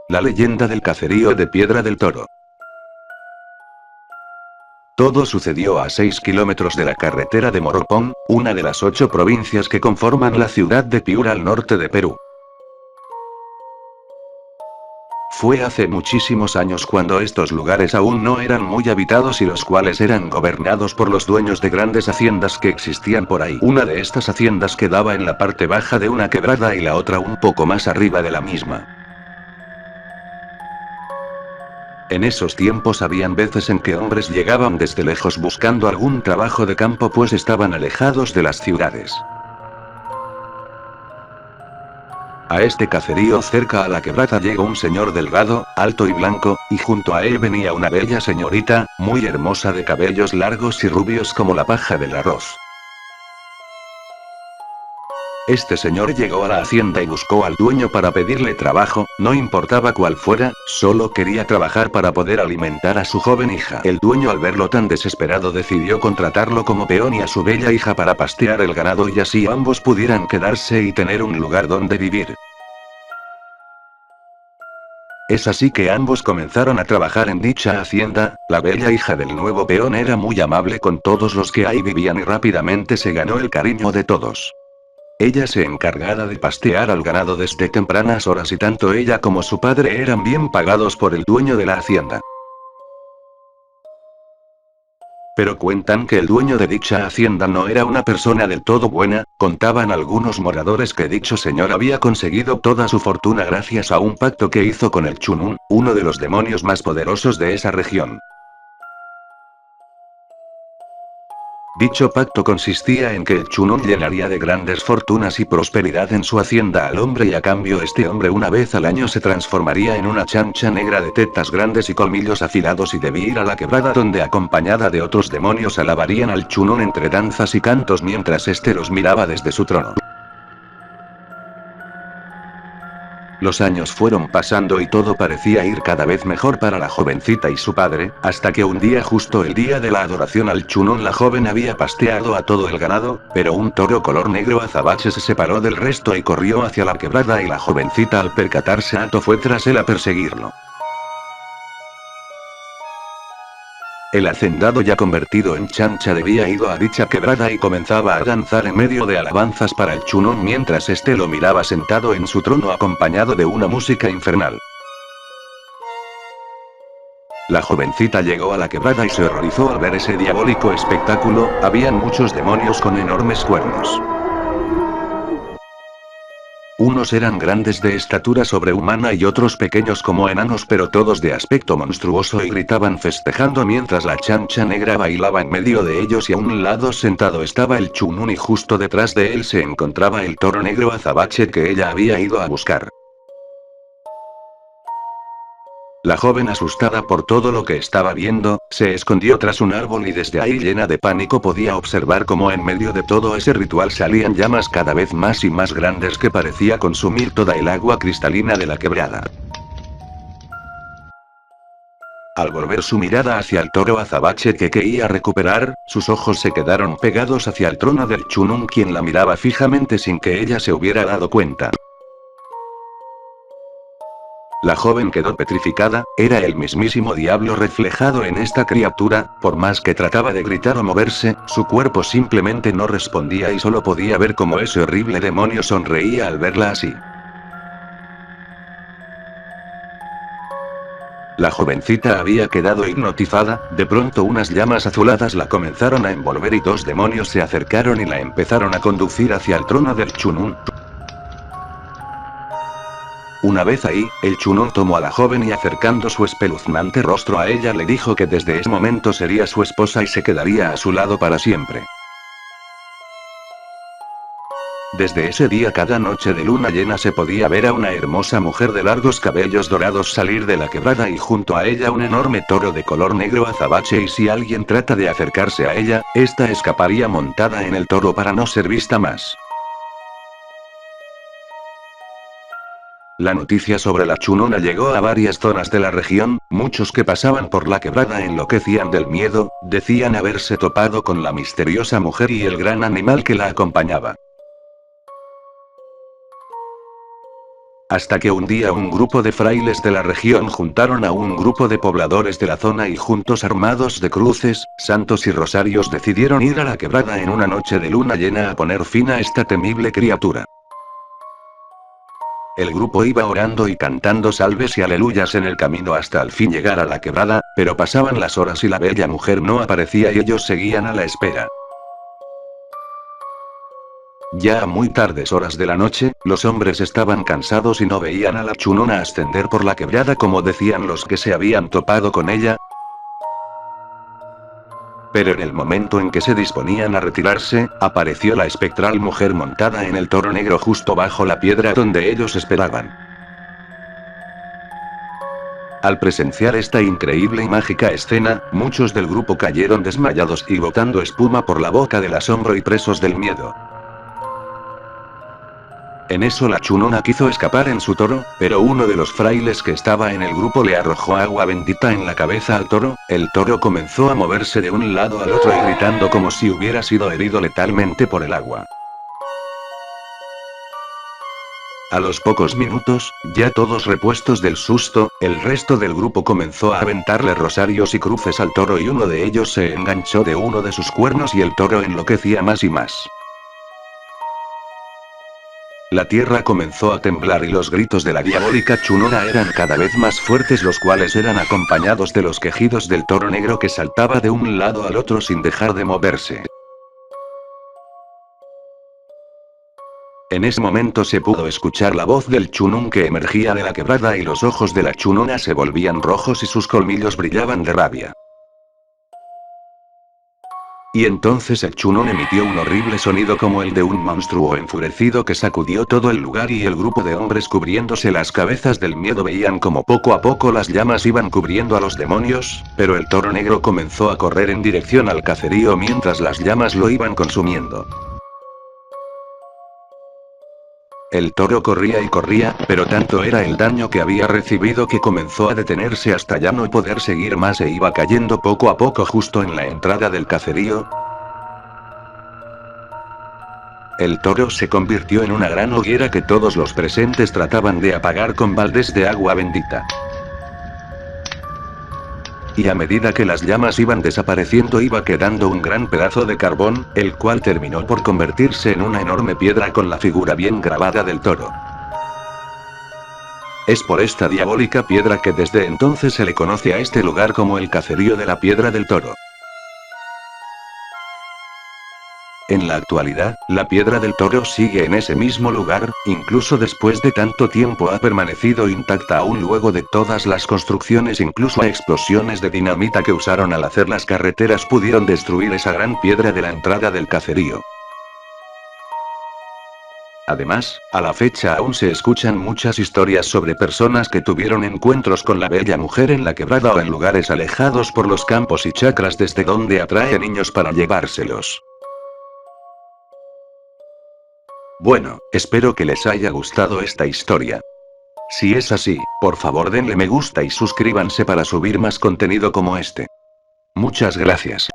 La leyenda del caserío de Piedra del Toro. Todo sucedió a 6 kilómetros de la carretera de Moropón, una de las 8 provincias que conforman la ciudad de Piura al norte de Perú. Fue hace muchísimos años cuando estos lugares aún no eran muy habitados y los cuales eran gobernados por los dueños de grandes haciendas que existían por ahí. Una de estas haciendas quedaba en la parte baja de una quebrada y la otra un poco más arriba de la misma. En esos tiempos habían veces en que hombres llegaban desde lejos buscando algún trabajo de campo pues estaban alejados de las ciudades. A este caserío cerca a la quebrada llegó un señor delgado, alto y blanco, y junto a él venía una bella señorita, muy hermosa de cabellos largos y rubios como la paja del arroz. Este señor llegó a la hacienda y buscó al dueño para pedirle trabajo, no importaba cuál fuera, solo quería trabajar para poder alimentar a su joven hija. El dueño al verlo tan desesperado decidió contratarlo como peón y a su bella hija para pastear el ganado y así ambos pudieran quedarse y tener un lugar donde vivir. Es así que ambos comenzaron a trabajar en dicha hacienda. La bella hija del nuevo peón era muy amable con todos los que ahí vivían y rápidamente se ganó el cariño de todos. Ella se encargaba de pastear al ganado desde tempranas horas y tanto ella como su padre eran bien pagados por el dueño de la hacienda. Pero cuentan que el dueño de dicha hacienda no era una persona del todo buena, contaban algunos moradores que dicho señor había conseguido toda su fortuna gracias a un pacto que hizo con el Chunun, uno de los demonios más poderosos de esa región. Dicho pacto consistía en que el Chunun llenaría de grandes fortunas y prosperidad en su hacienda al hombre y a cambio este hombre una vez al año se transformaría en una chancha negra de tetas grandes y colmillos afilados y debía ir a la quebrada donde acompañada de otros demonios alabarían al Chunun entre danzas y cantos mientras este los miraba desde su trono. Los años fueron pasando y todo parecía ir cada vez mejor para la jovencita y su padre, hasta que un día justo el día de la adoración al Chunun la joven había pasteado a todo el ganado, pero un toro color negro azabache se separó del resto y corrió hacia la quebrada y la jovencita al percatarse fue tras él a perseguirlo. El hacendado ya convertido en chancha había ido a dicha quebrada y comenzaba a danzar en medio de alabanzas para el Chunun mientras este lo miraba sentado en su trono acompañado de una música infernal. La jovencita llegó a la quebrada y se horrorizó al ver ese diabólico espectáculo, habían muchos demonios con enormes cuernos. Unos eran grandes de estatura sobrehumana y otros pequeños como enanos pero todos de aspecto monstruoso y gritaban festejando mientras la chancha negra bailaba en medio de ellos y a un lado sentado estaba el Chunun y justo detrás de él se encontraba el toro negro azabache que ella había ido a buscar. La joven asustada por todo lo que estaba viendo, se escondió tras un árbol y desde ahí llena de pánico podía observar cómo en medio de todo ese ritual salían llamas cada vez más y más grandes que parecía consumir toda el agua cristalina de la quebrada. Al volver su mirada hacia el toro azabache que quería recuperar, sus ojos se quedaron pegados hacia el trono del Chunun quien la miraba fijamente sin que ella se hubiera dado cuenta. La joven quedó petrificada, era el mismísimo diablo reflejado en esta criatura, por más que trataba de gritar o moverse, su cuerpo simplemente no respondía y solo podía ver cómo ese horrible demonio sonreía al verla así. La jovencita había quedado hipnotizada, de pronto unas llamas azuladas la comenzaron a envolver y dos demonios se acercaron y la empezaron a conducir hacia el trono del Chunun. Una vez ahí, el Chunun tomó a la joven y acercando su espeluznante rostro a ella le dijo que desde ese momento sería su esposa y se quedaría a su lado para siempre. Desde ese día cada noche de luna llena se podía ver a una hermosa mujer de largos cabellos dorados salir de la quebrada y junto a ella un enorme toro de color negro azabache y si alguien trata de acercarse a ella, esta escaparía montada en el toro para no ser vista más. La noticia sobre la Chununa llegó a varias zonas de la región, muchos que pasaban por la quebrada enloquecían del miedo, decían haberse topado con la misteriosa mujer y el gran animal que la acompañaba. Hasta que un día un grupo de frailes de la región juntaron a un grupo de pobladores de la zona y juntos armados de cruces, santos y rosarios decidieron ir a la quebrada en una noche de luna llena a poner fin a esta temible criatura. El grupo iba orando y cantando salves y aleluyas en el camino hasta al fin llegar a la quebrada, pero pasaban las horas y la bella mujer no aparecía y ellos seguían a la espera. Ya a muy tardes horas de la noche, los hombres estaban cansados y no veían a la chunona ascender por la quebrada como decían los que se habían topado con ella. Pero en el momento en que se disponían a retirarse, apareció la espectral mujer montada en el toro negro justo bajo la piedra donde ellos esperaban. Al presenciar esta increíble y mágica escena, muchos del grupo cayeron desmayados y botando espuma por la boca del asombro y presos del miedo. En eso la chunona quiso escapar en su toro, pero uno de los frailes que estaba en el grupo le arrojó agua bendita en la cabeza al toro, el toro comenzó a moverse de un lado al otro y gritando como si hubiera sido herido letalmente por el agua. A los pocos minutos, ya todos repuestos del susto, el resto del grupo comenzó a aventarle rosarios y cruces al toro y uno de ellos se enganchó de uno de sus cuernos y el toro enloquecía más y más. La tierra comenzó a temblar y los gritos de la diabólica chunona eran cada vez más fuertes, los cuales eran acompañados de los quejidos del toro negro que saltaba de un lado al otro sin dejar de moverse. En ese momento se pudo escuchar la voz del chunún que emergía de la quebrada y los ojos de la chunona se volvían rojos y sus colmillos brillaban de rabia. Y entonces el chunón emitió un horrible sonido como el de un monstruo enfurecido que sacudió todo el lugar y el grupo de hombres cubriéndose las cabezas del miedo veían como poco a poco las llamas iban cubriendo a los demonios, pero el toro negro comenzó a correr en dirección al caserío mientras las llamas lo iban consumiendo. El toro corría y corría, pero tanto era el daño que había recibido que comenzó a detenerse hasta ya no poder seguir más e iba cayendo poco a poco justo en la entrada del caserío. El toro se convirtió en una gran hoguera que todos los presentes trataban de apagar con baldes de agua bendita. Y a medida que las llamas iban desapareciendo iba quedando un gran pedazo de carbón, el cual terminó por convertirse en una enorme piedra con la figura bien grabada del toro. Es por esta diabólica piedra que desde entonces se le conoce a este lugar como el caserío de la Piedra del Toro. En la actualidad, la Piedra del Toro sigue en ese mismo lugar, incluso después de tanto tiempo ha permanecido intacta aún luego de todas las construcciones, incluso a explosiones de dinamita que usaron al hacer las carreteras pudieron destruir esa gran piedra de la entrada del caserío. Además, a la fecha aún se escuchan muchas historias sobre personas que tuvieron encuentros con la bella mujer en la quebrada o en lugares alejados por los campos y chacras desde donde atrae niños para llevárselos. Bueno, espero que les haya gustado esta historia. Si es así, por favor denle me gusta y suscríbanse para subir más contenido como este. Muchas gracias.